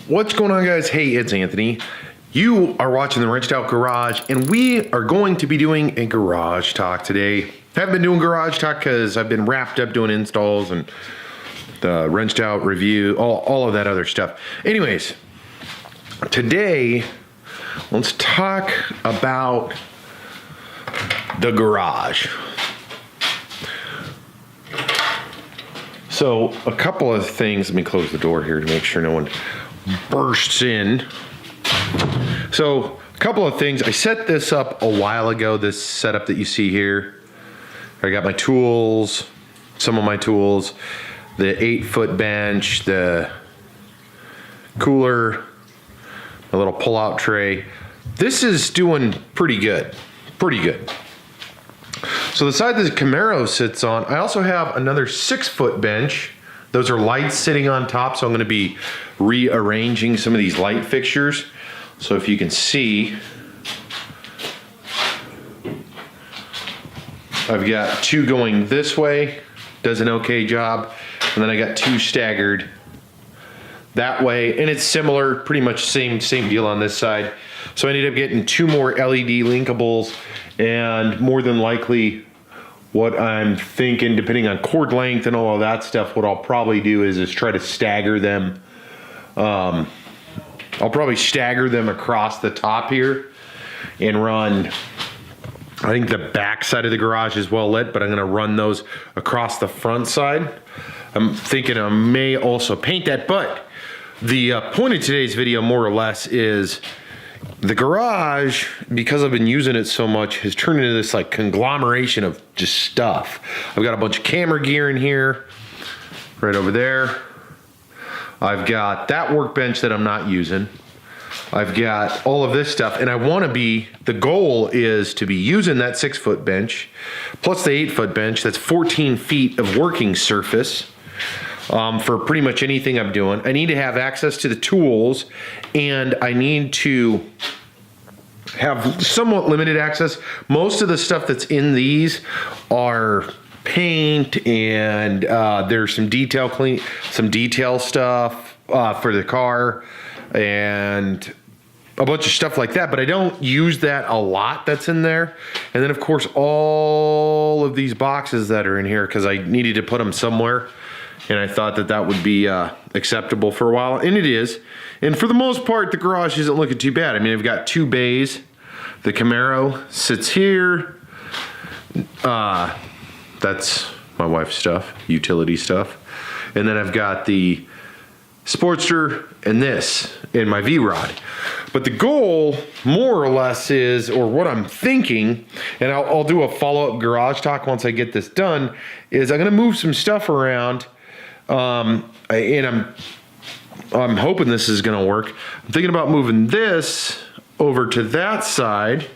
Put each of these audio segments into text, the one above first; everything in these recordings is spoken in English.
What's going on, guys? Hey, it's Anthony. You are watching the Wrenched Out Garage, and we are going to be doing a garage talk today. Haven't been doing garage talk because I've been wrapped up doing installs and the Wrenched Out review, all of that other stuff. Anyways, today, let's talk about the garage. So, a couple of things. Let me close the door here to make sure no one bursts in. So, a couple of things. I set this up a while ago, this setup that you see here. I got my tools, some of my tools, the 8-foot bench, the cooler, a little pull-out tray. This is doing pretty good, So the side that the Camaro sits on, I also have another 6-foot bench. Those are lights sitting on top, so I'm gonna be rearranging some of these light fixtures. So if you can see, I've got two going this way, does an okay job, and then I got two staggered that way, and it's similar, pretty much same deal on this side. So I ended up getting two more LED linkables, and more than likely what I'm thinking, depending on cord length and all of that stuff, what I'll probably do is try to stagger them. I'll probably stagger them across the top here and run, I think the back side of the garage is well lit, but I'm gonna run those across the front side. I'm thinking I may also paint that, but the point of today's video, more or less, is the garage, because I've been using it so much, has turned into this like conglomeration of just stuff. I've got a bunch of camera gear in here, right over there. I've got that workbench that I'm not using. I've got all of this stuff, and I want to be, the goal is to be using that 6-foot bench, plus the 8-foot bench. That's 14 feet of working surface. For pretty much anything I'm doing. I need to have access to the tools, and I need to have somewhat limited access. Most of the stuff that's in these are paint, and there's some detail stuff for the car, and a bunch of stuff like that, but I don't use that a lot that's in there. And then of course all of these boxes that are in here, because I needed to put them somewhere. And I thought that that would be acceptable for a while, and it is. And for the most part, the garage isn't looking too bad. I mean, I've got two bays. The Camaro sits here. That's my wife's stuff, utility stuff. And then I've got the Sportster and this in my V-Rod. But the goal, more or less, is, or what I'm thinking, and I'll do a follow-up garage talk once I get this done, is I'm gonna move some stuff around. And I'm hoping this is gonna work. I'm thinking about moving this over to that side,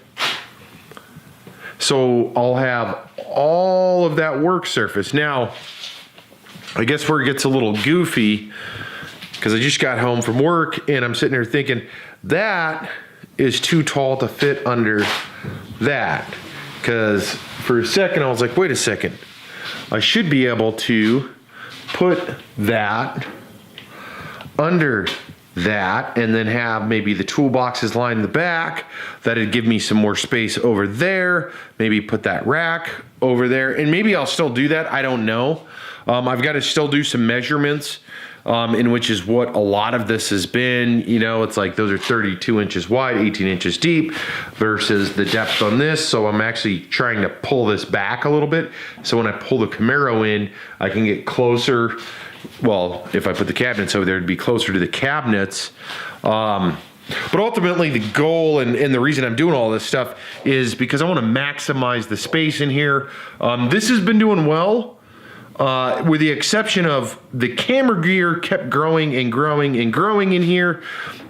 so I'll have all of that work surface. Now, I guess where it gets a little goofy, because I just got home from work and I'm sitting here thinking that is too tall to fit under that. Because for a second I was like, wait a second, I should be able to put that under that and then have maybe the toolboxes line the back. That'd give me some more space over there. Maybe put that rack over there, and maybe I'll still do that. I don't know. I've got to still do some measurements, in which is what a lot of this has been. You know, it's like those are 32 inches wide, 18 inches deep versus the depth on this. So I'm actually trying to pull this back a little bit. So when I pull the Camaro in, I can get closer. Well, if I put the cabinets over there, it'd be closer to the cabinets. But ultimately the goal and the reason I'm doing all this stuff is because I want to maximize the space in here. This has been doing well. With the exception of the camera gear kept growing and growing and growing in here.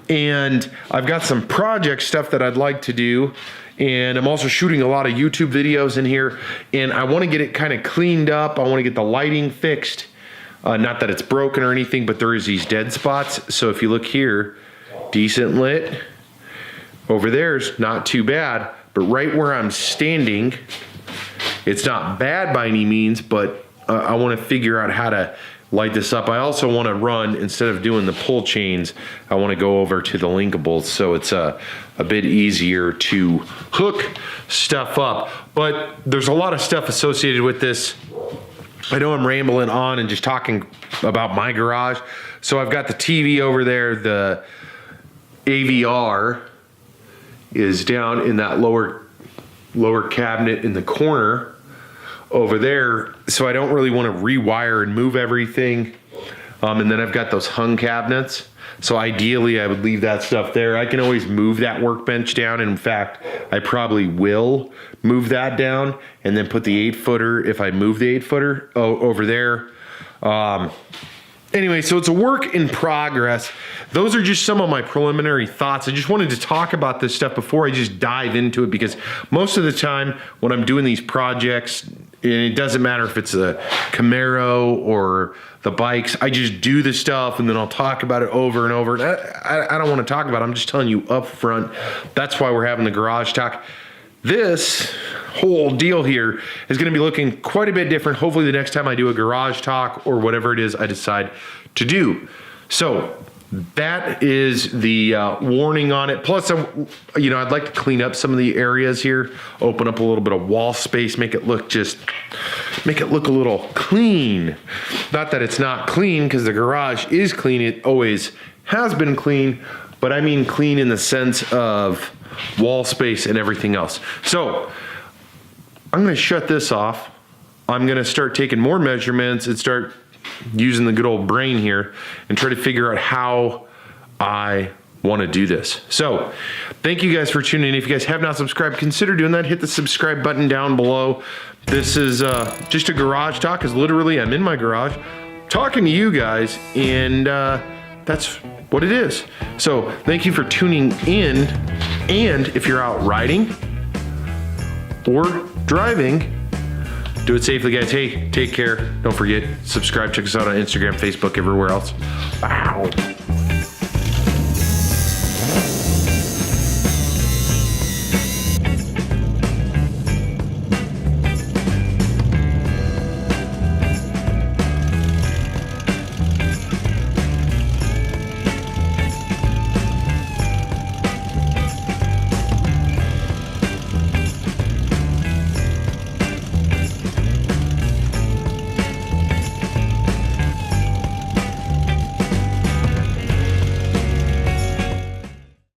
And I've got some project stuff that I'd like to do. And I'm also shooting a lot of YouTube videos in here. And I want to get it kind of cleaned up. I want to get the lighting fixed. Not that it's broken or anything, but there is these dead spots. So if you look here, decent lit. Over there's not too bad. But right where I'm standing, it's not bad by any means, but I want to figure out how to light this up. I also want to run, instead of doing the pull chains, I want to go over to the linkables, so it's a bit easier to hook stuff up. But there's a lot of stuff associated with this. I know I'm rambling on and just talking about my garage. So I've got the TV over there. The AVR is down in that lower cabinet in the corner over there. So I don't really want to rewire and move everything. And then I've got those hung cabinets. So ideally I would leave that stuff there. I can always move that workbench down. In fact, I probably will move that down and then put the 8-footer, if I move the 8-footer, over there. Anyway, so it's a work in progress. Those are just some of my preliminary thoughts. I just wanted to talk about this stuff before I just dive into it, because most of the time when I'm doing these projects, and it doesn't matter if it's a Camaro or the bikes, I just do the stuff and then I'll talk about it over and over. And I don't want to talk about it. I'm just telling you up front. That's why we're having the garage talk. This whole deal here is going to be looking quite a bit different. Hopefully the next time I do a garage talk or whatever it is I decide to do. So that is the warning on it. Plus, I'd like to clean up some of the areas here, open up a little bit of wall space, make it look a little clean. Not that it's not clean, because the garage is clean. It always has been clean, but I mean clean in the sense of wall space and everything else. So I'm going to shut this off. I'm going to start taking more measurements and start using the good old brain here and try to figure out how I want to do this. So thank you guys for tuning in. If you guys have not subscribed, consider doing that. Hit the subscribe button down below. This is just a garage talk, because literally I'm in my garage talking to you guys, and that's what it is. So thank you for tuning in. And if you're out riding or driving, do it safely, guys. Hey, take care. Don't forget, subscribe. Check us out on Instagram, Facebook, everywhere else. Wow.